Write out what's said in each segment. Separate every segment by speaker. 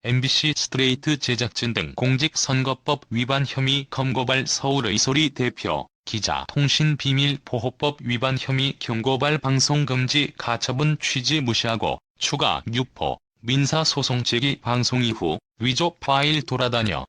Speaker 1: MBC 스트레이트 제작진 등 공직선거법 위반 혐의 검거발 서울의소리 대표, 기자 통신비밀보호법 위반 혐의 경고발 방송금지 가처분 취지 무시하고 추가 유포, 민사소송 제기 방송 이후 위조 파일 돌아다녀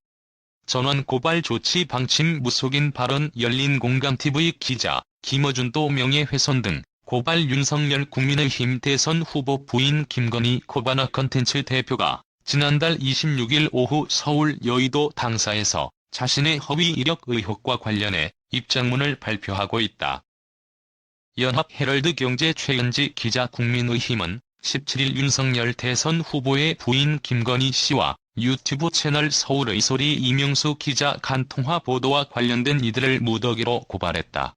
Speaker 1: 전원 고발 조치 방침 무속인 발언 열린공감TV 기자 김어준도 명예훼손 등 고발 윤석열 국민의힘 대선 후보 부인 김건희 코바나 컨텐츠 대표가 지난달 26일 오후 서울 여의도 당사에서 자신의 허위 이력 의혹과 관련해 입장문을 발표하고 있다. 연합 헤럴드 경제 최은지 기자 국민의힘은 17일 윤석열 대선 후보의 부인 김건희 씨와 유튜브 채널 서울의소리 이명수 기자 간통화 보도와 관련된 이들을 무더기로 고발했다.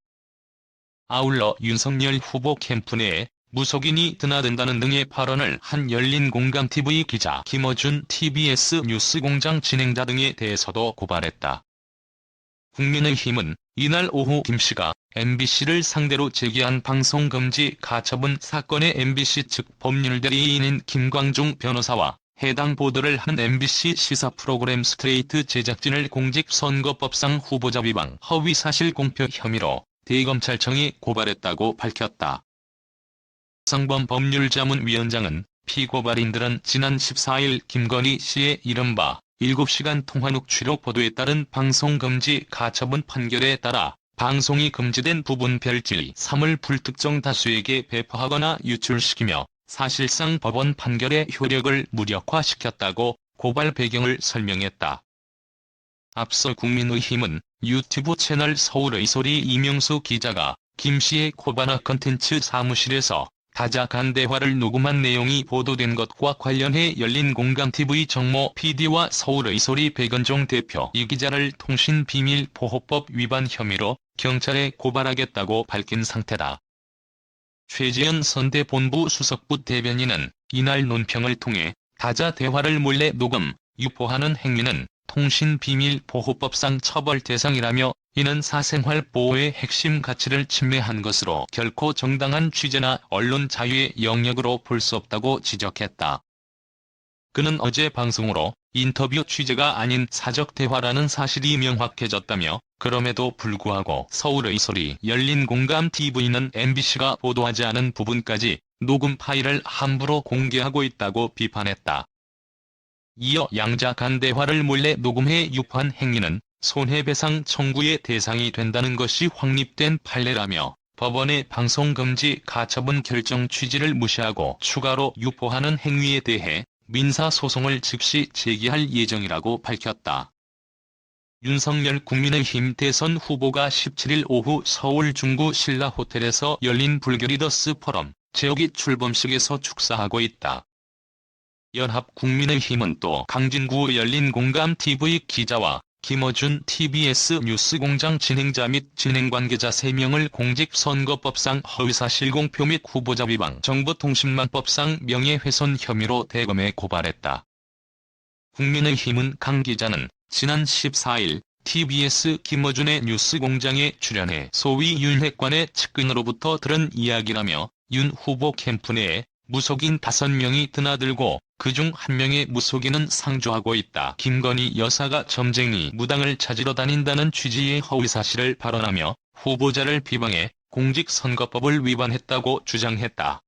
Speaker 1: 아울러 윤석열 후보 캠프 내에 무속인이 드나든다는 등의 발언을 한 열린공감TV 기자 김어준 TBS 뉴스공장 진행자 등에 대해서도 고발했다. 국민의힘은 이날 오후 김씨가 MBC를 상대로 제기한 방송금지 가처분 사건의 MBC 측 법률대리인인 김광중 변호사와 해당 보도를 한 MBC 시사 프로그램 스트레이트 제작진을 공직선거법상 후보자 위반 허위사실 공표 혐의로 대검찰청이 고발했다고 밝혔다. 성범 법률자문위원장은 피고발인들은 지난 14일 김건희 씨의 이른바 7시간 통화 녹취록 보도에 따른 방송금지 가처분 판결에 따라 방송이 금지된 부분 별지 3을 불특정 다수에게 배포하거나 유출시키며 사실상 법원 판결의 효력을 무력화시켰다고 고발 배경을 설명했다. 앞서 국민의힘은 유튜브 채널 서울의소리 이명수 기자가 김씨의 코바나 컨텐츠 사무실에서 다자 간 대화를 녹음한 내용이 보도된 것과 관련해 열린공감TV 정모 PD와 서울의소리 백은종 대표 이 기자를 통신비밀보호법 위반 혐의로 경찰에 고발하겠다고 밝힌 상태다. 최재현 선대본부 수석부 대변인은 이날 논평을 통해 다자 대화를 몰래 녹음, 유포하는 행위는 통신비밀보호법상 처벌 대상이라며 이는 사생활 보호의 핵심 가치를 침해한 것으로 결코 정당한 취재나 언론 자유의 영역으로 볼 수 없다고 지적했다. 그는 어제 방송으로 인터뷰 취재가 아닌 사적 대화라는 사실이 명확해졌다며 그럼에도 불구하고 서울의소리 열린공감TV는 MBC가 보도하지 않은 부분까지 녹음 파일을 함부로 공개하고 있다고 비판했다. 이어 양자 간 대화를 몰래 녹음해 유포한 행위는 손해배상 청구의 대상이 된다는 것이 확립된 판례라며 법원의 방송금지 가처분 결정 취지를 무시하고 추가로 유포하는 행위에 대해 민사소송을 즉시 제기할 예정이라고 밝혔다. 윤석열 국민의힘 대선 후보가 17일 오후 서울 중구 신라호텔에서 열린 불교리더스 포럼 제5기 출범식에서 축사하고 있다. 연합 국민의힘은 또 강진구 열린공감TV 기자와 김어준 TBS 뉴스공장 진행자 및 진행관계자 3명을 공직선거법상 허위사실 공표 및 후보자 위반 정보통신망법상 명예훼손 혐의로 대검에 고발했다. 국민의힘은 강 기자는 지난 14일 TBS 김어준의 뉴스공장에 출연해 소위 윤핵관의 측근으로부터 들은 이야기라며 윤 후보 캠프 내에 무속인 5명이 드나들고 그중 1명의 무속인은 상주하고 있다. 김건희 여사가 점쟁이 무당을 찾으러 다닌다는 취지의 허위사실을 발언하며 후보자를 비방해 공직선거법을 위반했다고 주장했다.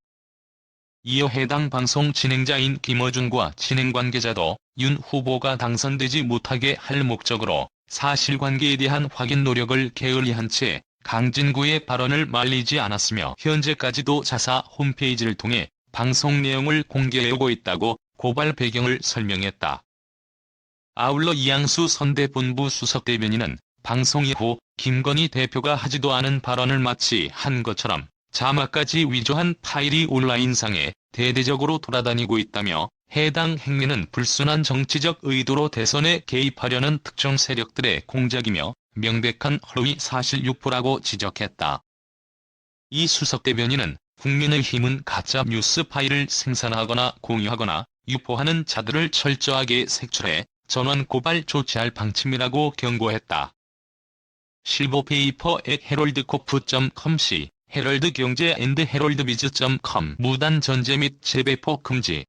Speaker 1: 이어 해당 방송 진행자인 김어준과 진행관계자도 윤 후보가 당선되지 못하게 할 목적으로 사실관계에 대한 확인 노력을 게을리한 채 강진구의 발언을 말리지 않았으며 현재까지도 자사 홈페이지를 통해 방송 내용을 공개하고 있다고 고발 배경을 설명했다. 아울러 이양수 선대본부 수석대변인은 방송 이후 김건희 대표가 하지도 않은 발언을 마치 한 것처럼 자막까지 위조한 파일이 온라인상에 대대적으로 돌아다니고 있다며 해당 행위는 불순한 정치적 의도로 대선에 개입하려는 특정 세력들의 공작이며 명백한 허위 사실 유포라고 지적했다. 이 수석대변인은 국민의힘은 가짜 뉴스 파일을 생산하거나 공유하거나 유포하는 자들을 철저하게 색출해 전원 고발 조치할 방침이라고 경고했다. 실버페이퍼@헤럴드코프.com 시 헤럴드경제&헤럴드비즈.com 무단 전제 및 재배포 금지